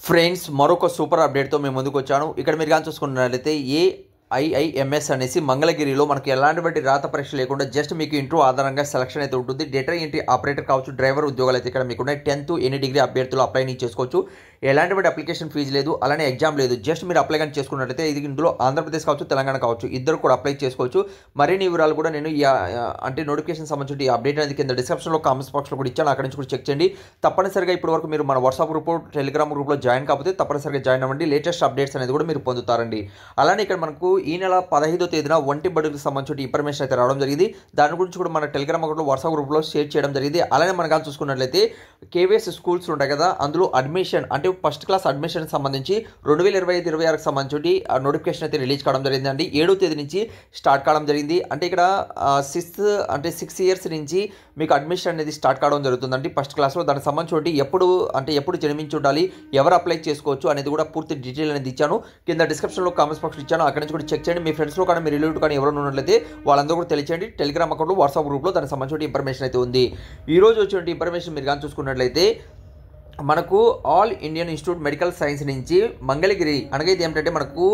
Friends మరొక super అప్డేట్తో మేము ముందుకు వచ్చాను. ఇక్కడ మీరు కానీ చూసుకున్నట్లయితే ఏఐఎంఎస్ అనేసి మంగళగిరిలో మనకి ఎలాంటి రాత పరీక్ష లేకుండా జస్ట్ మీకు ఇంటర్వ్యూ ఆధారంగా సెలక్షన్ అయితే ఉంటుంది. డేటా ఎంట్రీ ఆపరేటర్ కావచ్చు, డ్రైవర్ ఉద్యోగాలు అయితే ఇక్కడ మీకు ఉన్నాయి. 10th ఎనీ డిగ్రీ అభ్యర్థులు అప్లై చేసుకోవచ్చు. ఎలాంటి అప్లికేషన్ ఫీజు లేదు, అలానే ఎగ్జామ్ లేదు. జస్ట్ మీరు అప్లై కానీ చేసుకున్నట్లయితే ఇది ఇందులో ఆంధ్రప్రదేశ్ కావచ్చు, తెలంగాణ కావచ్చు, ఇద్దరు కూడా అప్లై చేసుకోవచ్చు. మరిన్ని వివరాలు కూడా నేను అంటే నోటిఫికేషన్ సంబంధించి ఈ అప్డేట్ అనేది కింద డిస్క్రిప్షన్లో కామెంట్స్ బాక్స్లో కూడా ఇచ్చాను. అక్కడ నుంచి కూడా చెక్ చేయండి. తప్పనిసరిగా ఇప్పటి వరకు మీరు మన వాట్సాప్ గ్రూప్, టెలిగ్రామ్ గ్రూప్లో జాయిన్ కాకపోతే తప్పనిసరిగా జాయిన్ అవ్వండి. లేటెస్ట్ అప్డేట్స్ అనేది కూడా మీరు పొందుతారండి. అలానే ఇక్కడ మనకు ఈ నెల 15వ తేదీన ఒంటి బడులకు సంబంధించిన ఇన్ఫర్మేషన్ అయితే రావడం జరిగింది. దాని గురించి కూడా మన టెలిగ్రామ్ గ్రూప్లో, వాట్సాప్ గ్రూప్లో షేర్ చేయడం జరిగింది. అలానే మనం కానీ చూసుకున్నట్లయితే కేవీఎస్ స్కూల్స్ ఉంటాయి కదా, అందులో అడ్మిషన్ అంటే ఫస్ట్ క్లాస్ అడ్మిషన్ సంబంధించి 2025-26కి సంబంధించి నోటిఫికేషన్ అయితే రిలీజ్ కావడం జరిగిందండి. 7వ తేదీ నుంచి స్టార్ట్ కావడం జరిగింది. అంటే ఇక్కడ 6 ఇయర్స్ నుంచి మీకు అడ్మిషన్ అనేది స్టార్ట్ కావడం జరుగుతుందండి ఫస్ట్ క్లాస్లో. దానికి సంబంధించి ఎప్పుడు జన్మించి ఉండాలి, ఎవరు అప్లై చేసుకోవచ్చు అనేది కూడా పూర్తి డీటెయిల్ అనేది ఇచ్చాను. కింద డిస్క్రిప్షన్లో కామెంట్స్ బాక్స్ ఇచ్చాను. అక్కడ నుంచి కూడా చెక్ చేయండి. మీ ఫ్రెండ్స్లో కానీ, మీ రిలేటివ్ కానీ ఎవరైనా ఉన్నట్లయితే వాళ్ళందరూ కూడా తెలియచేయండి. టెలిగ్రామ్ అకౌంట్లో, వాట్సాప్ గ్రూప్లో దానికి సంబంధించిన ఇన్ఫర్మేషన్ అయితే ఉంది. ఈ రోజు వచ్చిన ఇన్ఫర్మేషన్ మీరు కానీ చూసుకున్నట్లయితే మనకు all Indian institute medical science నుంచి మంగళగిరి అనగా ఇది ఏమిటంటే మనకు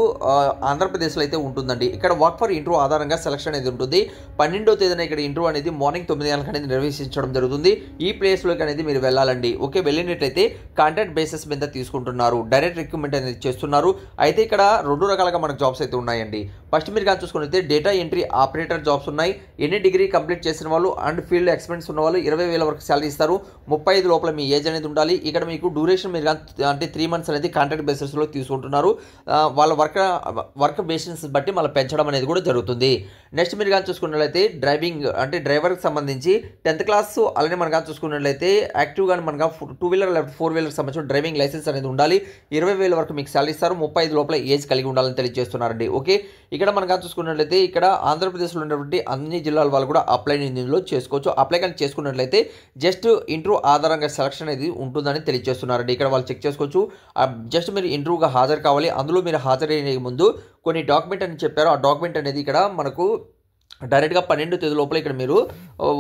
ఆంధ్రప్రదేశ్లో అయితే ఉంటుందండి. ఇక్కడ వర్క్ ఫర్ ఇంటర్వ్యూ ఆధారంగా సెలక్షన్ అనేది ఉంటుంది. 12వ తేదీన ఇక్కడ ఇంటర్వ్యూ అనేది మార్నింగ్ 9 గంటలకు అనేది నిర్వహించడం జరుగుతుంది. ఈ ప్లేస్లోకి అనేది మీరు వెళ్ళాలండి. ఓకే, వెళ్ళినట్లయితే కాంట్రాక్ట్ బేసిస్ మీద తీసుకుంటున్నారు, డైరెక్ట్ రిక్రూట్మెంట్ అనేది చేస్తున్నారు. అయితే ఇక్కడ 2 రకాలుగా మనకు జాబ్స్ అయితే ఉన్నాయండి. ఫస్ట్ మీరు కానీ చూసుకున్నట్లయితే డేటా ఎంట్రీ ఆపరేటర్ జాబ్స్ ఉన్నాయి. ఎన్ని డిగ్రీ కంప్లీట్ చేసిన వాళ్ళు అండ్ ఫీల్డ్ ఎక్స్పీరియన్స్ ఉన్న వాళ్ళు 20,000 వరకు శాలరీ ఇస్తారు. 35 లోపల మీ ఏజ్ అనేది ఉండాలి. ఇక్కడ మీకు డ్యూరేషన్ మీరు అంటే 3 months అనేది కాంట్రాక్ట్ బేసిస్లో తీసుకుంటున్నారు. వాళ్ళ వర్క్ బేసిస్ బట్టి మళ్ళీ పెంచడం అనేది కూడా జరుగుతుంది. నెక్స్ట్ మీరు కానీ చూసుకున్నట్లయితే డ్రైవింగ్ అంటే డ్రైవర్కి సంబంధించి 10th క్లాస్, అలానే మనం కానీ చూసుకున్నట్లయితే యాక్టివ్గా మనకు 2 వీలర్ లేదా 4 వీలర్కి సంబంధించిన డ్రైవింగ్ లైసెన్స్ అనేది ఉండాలి. 20,000 వరకు మీకు శాలరీ ఇస్తారు. 35 లోపల ఏజ్ కలిగి ఉండాలని తెలియజేస్తున్నారండి. ఓకే, ఇక్కడ మనం కానీ చూసుకున్నట్లయితే ఇక్కడ ఆంధ్రప్రదేశ్లో ఉన్నటువంటి అన్ని జిల్లాల వాళ్ళు కూడా అప్లై ఇందులో చేసుకోవచ్చు. అప్లై కానీ చేసుకున్నట్లయితే జస్ట్ ఇంటర్వ్యూ ఆధారంగా సెలక్షన్ అనేది ఉంటుందని తెలియజేస్తున్నారండి. ఇక్కడ వాళ్ళు చెక్ చేసుకోవచ్చు. జస్ట్ మీరు ఇంటర్వ్యూగా హాజరు కావాలి. అందులో మీరు హాజరయ్యే ముందు కొన్ని డాక్యుమెంట్ అని చెప్పారు. ఆ డాక్యుమెంట్ అనేది ఇక్కడ మనకు డైరెక్ట్గా 12వ తేదీ లోపల ఇక్కడ మీరు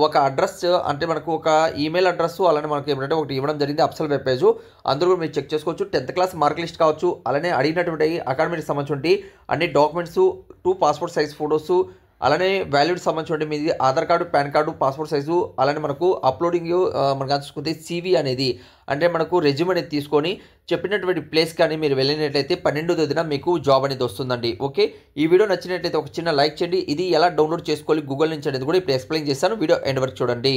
ఒక అడ్రస్ అంటే మనకు ఒక ఈమెయిల్ అడ్రస్, అలానే మనకి ఏమిటంటే ఒకటి ఇవ్వడం జరిగింది అఫ్సల్ వెబ్ పేజ్. అందరూ మీరు చెక్ చేసుకోవచ్చు. 10th క్లాస్ మార్క్ లిస్ట్ కావచ్చు, అలానే అడిగినటువంటి అకాడమీకి సంబంధించి అన్ని డాక్యుమెంట్స్, 2 పాస్పోర్ట్ సైజ్ ఫొటోస్, అలానే వ్యాలిడ్ సంబంధించి మీది Aadhaar card, pan card, passport size, అలానే మనకు అప్లోడింగ్ మనకు చూసుకుంటే CV అనేది అంటే మనకు రెజ్యూమ్ అనేది తీసుకొని చెప్పినటువంటి ప్లేస్ కానీ మీరు వెళ్ళినట్లయితే 12వ తేదీన మీకు జాబ్ అనేది వస్తుందండి. ఓకే, ఈ వీడియో నచ్చినట్లయితే ఒక చిన్న లైక్ చేయండి. ఇది ఎలా డౌన్లోడ్ చేసుకోవాలి గూగుల్ నుంచి అనేది కూడా ఇప్పుడు ఎక్స్ప్లెయిన్ చేస్తాను. వీడియో ఎండ్ వరకు చూడండి.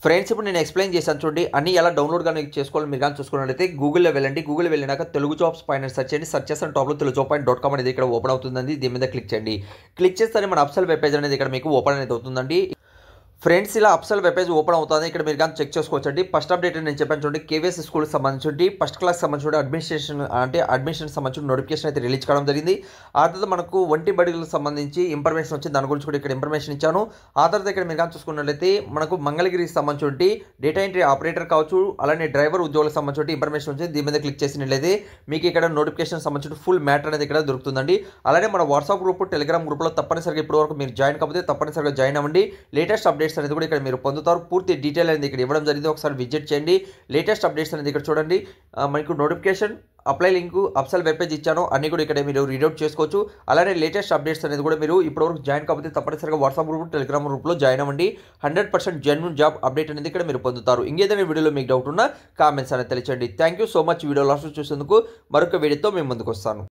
ఫ్రెండ్స్, ఇప్పుడు నేను ఎక్స్ప్లెయిన్ చేశాను చూడండి. అన్ని ఎలా డౌన్లోడ్ కానీ చేసుకోవాలి మీరు కానీ చూసుకున్నట్లయితే గూగుల్లో వెళ్ళండి. గూగుల్ వెళ్ళినాక తెలుగు జాబ్స్ పైన సెర్చ్ చేయండి. సెర్చ్ చేసిన టాప్లో telugujob.com అనేది ఇక్కడ ఓపెన్ అవుతుందండి. దీని మీద క్లిక్ చేయండి. క్లిక్ చేస్తే మన అఫ్సల్ వెబ్ పేజ్ అనేది ఇక్కడ మీకు ఓపెన్ అనేది అవుతుందండి. ఫ్రెండ్స్, ఇలా అఫ్సల్ వెబ్ పేజ్ ఓపెన్ అవుతుంది. ఇక్కడ మీరు కానీ చెక్ చేసుకోవచ్చండి. ఫస్ట్ అప్డేట్ నేను చెప్పాను చూడండి, కేవీఎస్ స్కూల్కి సంబంధించి ఫస్ట్ క్లాస్ సంబంధించి అడ్మిషన్ సంబంధించిన నోటిఫికేషన్ అయితే రిలీజ్ కావడం జరిగింది. ఆ తర్వాత మనకు ఒంటి బడులకు సంబంధించి ఇన్ఫర్మేషన్ వచ్చింది. దాని గురించి కూడా ఇక్కడ ఇన్ఫర్మేషన్ ఇచ్చాను. ఆ తర్వాత ఇక్కడ మీరు కానీ చూసుకున్నట్లయితే మనకు మంగళగిరికి సంబంధించి డేటా ఎంట్రీ ఆపరేటర్ కావచ్చు, అలానే డ్రైవర్ ఉద్యోగులకు సంబంధించి ఇన్ఫర్మేషన్ వచ్చింది. దీని మీద క్లిక్ చేసినట్లయితే మీకు ఇక్కడ నోటిఫికేషన్ సంబంధించిన ఫుల్ మ్యాటర్ అనేది ఇక్కడ దొరుకుతుందండి. అలానే మన వాట్సాప్ గ్రూప్, టెలిగ్రామ్ గ్రూప్లో తప్పనిసరిగా ఇప్పటి వరకు మీరు జాయిన్ కాకపోతే తప్పనిసరిగా జాయిన్ అవ్వండి. లేటెస్ట్ అప్డేట్స్ అనేది కూడా ఇక్కడ మీరు పొందుతారు. పూర్తి డీటెయిల్ అనేది ఇక్కడ ఇవ్వడం జరిగింది. ఒకసారి విజిట్ చేయండి. లేటెస్ట్ అప్డేట్స్ అనేది ఇక్కడ చూడండి. మనకు notification, apply link, Afzal web page ఇచ్చాను. అన్ని కూడా ఇక్కడ మీరు రీడౌట్ చేసుకోవచ్చు. అలానే లేటెస్ట్ అప్డేట్స్ అనేది కూడా మీరు ఇప్పటివరకు జాయిన్ కాకపోతే తప్పనిసరిగా వాట్సాప్ గ్రూప్, టెలిగ్రామ్ గ్రూప్లో జాయిన్ అవ్వండి. 100% జెన్యూన్ జాబ్ అప్డేట్ అనేది ఇక్కడ మీరు పొందుతారు. ఇంకేదైనా వీడియోలో మీకు డౌట్ ఉన్నా కామెంట్స్ అనేది తెలియచేయండి. Thank you so much. Video last చూసేందుకు మరొక వీడియోతో మేము ముందుకు వస్తాను.